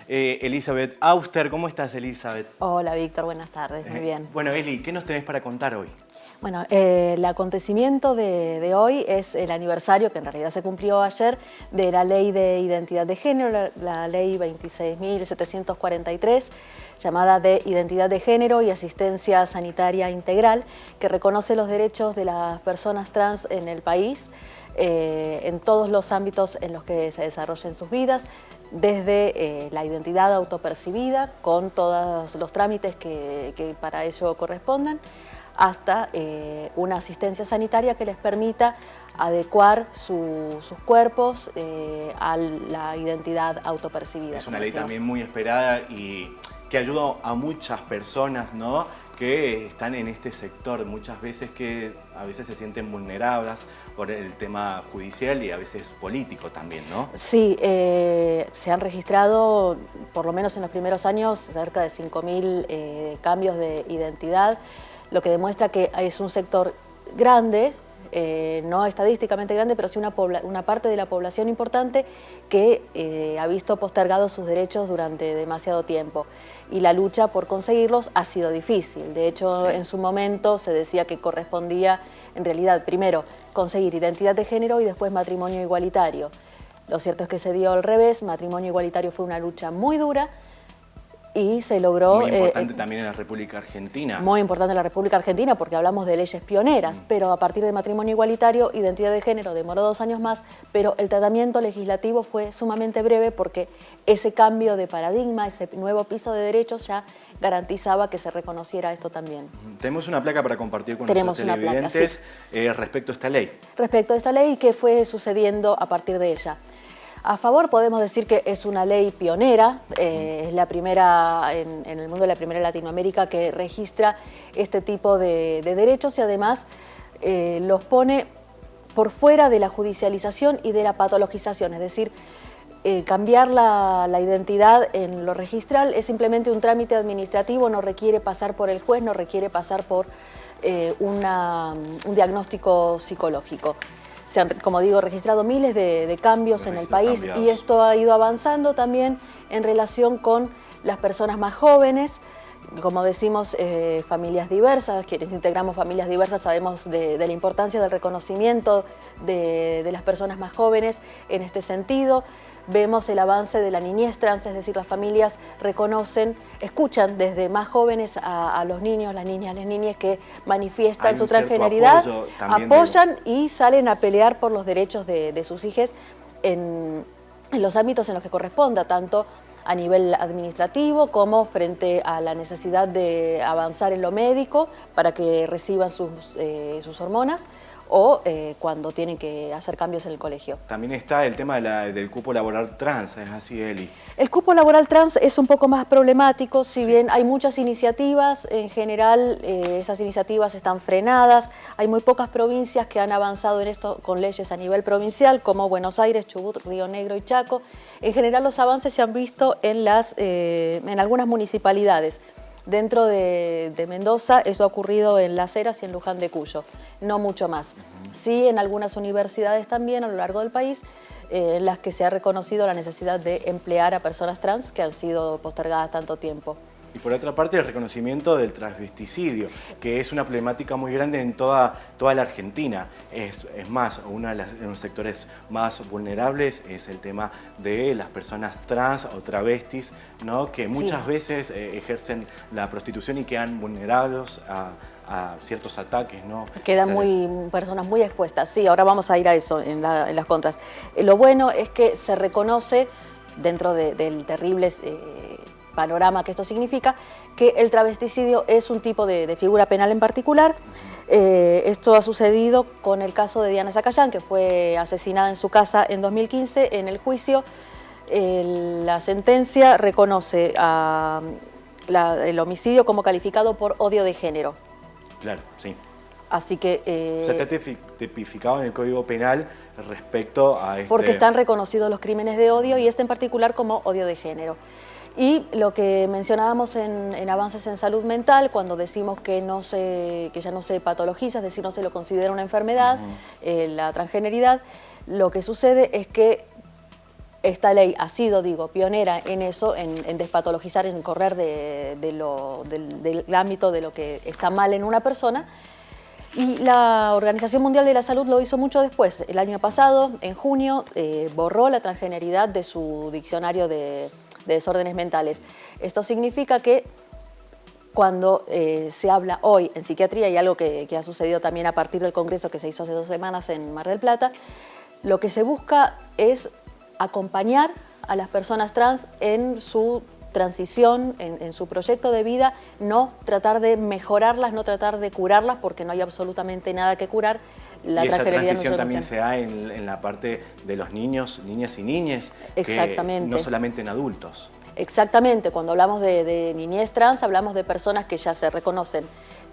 Elizabeth Auster. ¿Cómo estás, Elizabeth? Hola, Víctor. Buenas tardes. Muy bien. Bueno, Eli, ¿qué nos tenés para contar hoy? Bueno, el acontecimiento de hoy es el aniversario, que en realidad se cumplió ayer, de la Ley de Identidad de Género, la Ley 26.743, llamada de Identidad de Género y Asistencia Sanitaria Integral, que reconoce los derechos de las personas trans en el país, en todos los ámbitos en los que se desarrollen sus vidas, desde la identidad autopercibida, con todos los trámites que para ello correspondan, hasta una asistencia sanitaria que les permita adecuar sus cuerpos a la identidad autopercibida. Es una ley también muy esperada y que ayuda a muchas personas, ¿no?, que están en este sector, muchas veces que a veces se sienten vulnerables por el tema judicial y a veces político también, ¿no? Sí, se han registrado, por lo menos en los primeros años, cerca de 5.000 cambios de identidad, lo que demuestra que es un sector grande, no estadísticamente grande, pero sí una parte de la población importante que ha visto postergados sus derechos durante demasiado tiempo. Y la lucha por conseguirlos ha sido difícil. De hecho, en su momento se decía que correspondía, en realidad, primero conseguir identidad de género y después matrimonio igualitario. Lo cierto es que se dio al revés. Matrimonio igualitario fue una lucha muy dura y se logró... Muy importante también en la República Argentina. Muy importante en la República Argentina porque hablamos de leyes pioneras, pero a partir de matrimonio igualitario, identidad de género demoró 2 años más, pero el tratamiento legislativo fue sumamente breve porque ese cambio de paradigma, ese nuevo piso de derechos ya garantizaba que se reconociera esto también. Tenemos una placa para compartir con nuestros televidentes respecto a esta ley. Respecto a esta ley y qué fue sucediendo a partir de ella. A favor podemos decir que es una ley pionera, es la primera en el mundo, la primera en Latinoamérica que registra este tipo de derechos y además los pone por fuera de la judicialización y de la patologización, es decir, cambiar la identidad en lo registral es simplemente un trámite administrativo, no requiere pasar por el juez, no requiere pasar por un diagnóstico psicológico. Se han, como digo, registrado miles de cambios en el país y esto ha ido avanzando también en relación con las personas más jóvenes. Como decimos, familias diversas, quienes integramos familias diversas sabemos de la importancia del reconocimiento de las personas más jóvenes en este sentido. Vemos el avance de la niñez trans, es decir, las familias reconocen, escuchan desde más jóvenes a los niños, las niñas, las niñas que manifiestan su transgeneridad, apoyan y salen a pelear por los derechos de sus hijos en los ámbitos en los que corresponda, tanto a nivel administrativo como frente a la necesidad de avanzar en lo médico para que reciban sus hormonas o cuando tienen que hacer cambios en el colegio. También está el tema del cupo laboral trans, ¿es así, Eli? El cupo laboral trans es un poco más problemático, si bien hay muchas iniciativas, en general esas iniciativas están frenadas, hay muy pocas provincias que han avanzado en esto con leyes a nivel provincial, como Buenos Aires, Chubut, Río Negro y Chaco. En general los avances se han visto en algunas municipalidades. Dentro de Mendoza, esto ha ocurrido en Las Heras y en Luján de Cuyo, no mucho más. Sí, en algunas universidades también a lo largo del país, en las que se ha reconocido la necesidad de emplear a personas trans que han sido postergadas tanto tiempo. Y por otra parte, el reconocimiento del transvesticidio, que es una problemática muy grande en toda la Argentina. Es más, uno de los sectores más vulnerables es el tema de las personas trans o travestis, ¿no?, que muchas veces ejercen la prostitución y quedan vulnerables a ciertos ataques, ¿no? Quedan personas muy expuestas. Sí, ahora vamos a ir a eso en las contras. Lo bueno es que se reconoce, dentro del terrible panorama que esto significa, que el travesticidio es un tipo de figura penal en particular. Esto ha sucedido con el caso de Diana Zacayán, que fue asesinada en su casa en 2015. En el juicio, la sentencia reconoce el homicidio como calificado por odio de género. Claro, sí. Así que... se está tipificado en el Código Penal respecto a este... Porque están reconocidos los crímenes de odio y este en particular como odio de género. Y lo que mencionábamos en avances en salud mental, cuando decimos que ya no se patologiza, es decir, no se lo considera una enfermedad, la transgeneridad, lo que sucede es que Esta ley ha sido, digo, pionera en eso, en despatologizar, en correr del ámbito de lo que está mal en una persona. Y la Organización Mundial de la Salud lo hizo mucho después. El año pasado, en junio, borró la transgeneridad de su diccionario de desórdenes mentales. Esto significa que cuando se habla hoy en psiquiatría, y algo que ha sucedido también a partir del congreso que se hizo hace 2 semanas en Mar del Plata, lo que se busca es acompañar a las personas trans en su transición, en su proyecto de vida, no tratar de mejorarlas, no tratar de curarlas, porque no hay absolutamente nada que curar. La y esa transgeneridad transición no también se da en la parte de los niños, niñas y niñes, exactamente. no solamente en adultos. Exactamente, cuando hablamos de niñez trans, hablamos de personas que ya se reconocen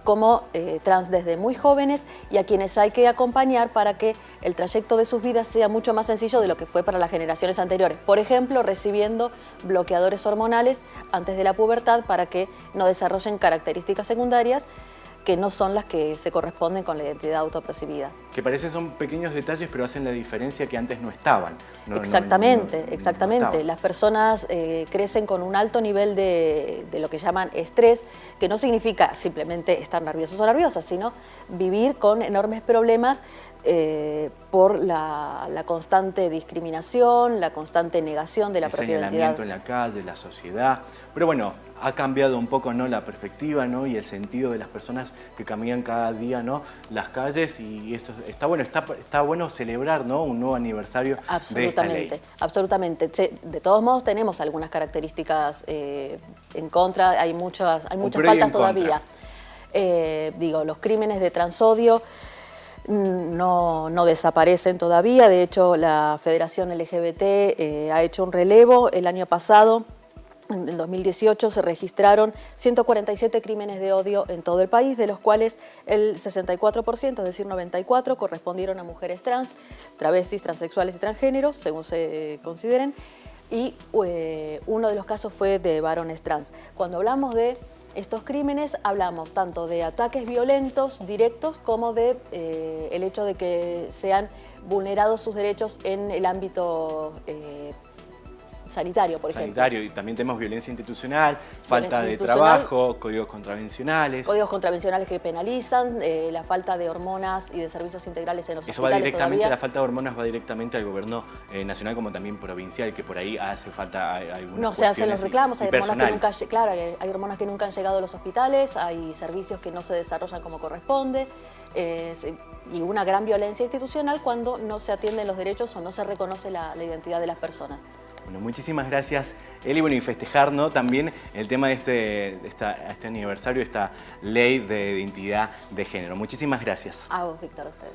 como trans desde muy jóvenes y a quienes hay que acompañar para que el trayecto de sus vidas sea mucho más sencillo de lo que fue para las generaciones anteriores. Por ejemplo, recibiendo bloqueadores hormonales antes de la pubertad para que no desarrollen características secundarias que no son las que se corresponden con la identidad autopercibida. Que parece son pequeños detalles, pero hacen la diferencia que antes no estaban. Exactamente. No estaban. Las personas crecen con un alto nivel de lo que llaman estrés, que no significa simplemente estar nerviosos o nerviosas, sino vivir con enormes problemas por la constante discriminación, la constante negación de la propia identidad. El señalamiento en la calle, la sociedad. Pero bueno, ha cambiado un poco, ¿no?, la perspectiva, ¿no?, y el sentido de las personas que caminan cada día, ¿no?, las calles, y esto está bueno celebrar, ¿no?, un nuevo aniversario de esta ley. Absolutamente. De todos modos tenemos algunas características en contra, hay muchas faltas todavía. Los crímenes de transodio no desaparecen todavía. De hecho, la Federación LGBT ha hecho un relevo el año pasado. En el 2018 se registraron 147 crímenes de odio en todo el país, de los cuales el 64%, es decir, 94, correspondieron a mujeres trans, travestis, transexuales y transgéneros, según se consideren, y uno de los casos fue de varones trans. Cuando hablamos de estos crímenes, hablamos tanto de ataques violentos directos como de el hecho de que sean vulnerados sus derechos en el ámbito sanitario, por ejemplo. Sanitario, y también tenemos violencia institucional, falta de trabajo, códigos contravencionales. Códigos contravencionales que penalizan, la falta de hormonas y de servicios integrales en los hospitales. Eso va directamente, todavía. la falta de hormonas va directamente al gobierno nacional como también provincial, que por ahí hace falta algunas no se hacen los reclamos, hay hormonas que nunca han llegado a los hospitales, hay servicios que no se desarrollan como corresponde, y una gran violencia institucional cuando no se atienden los derechos o no se reconoce la identidad de las personas. Bueno, muchísimas gracias, Eli. Bueno, y festejar, ¿no?, también el tema de este aniversario, esta ley de identidad de género. Muchísimas gracias. A vos, Víctor, a ustedes.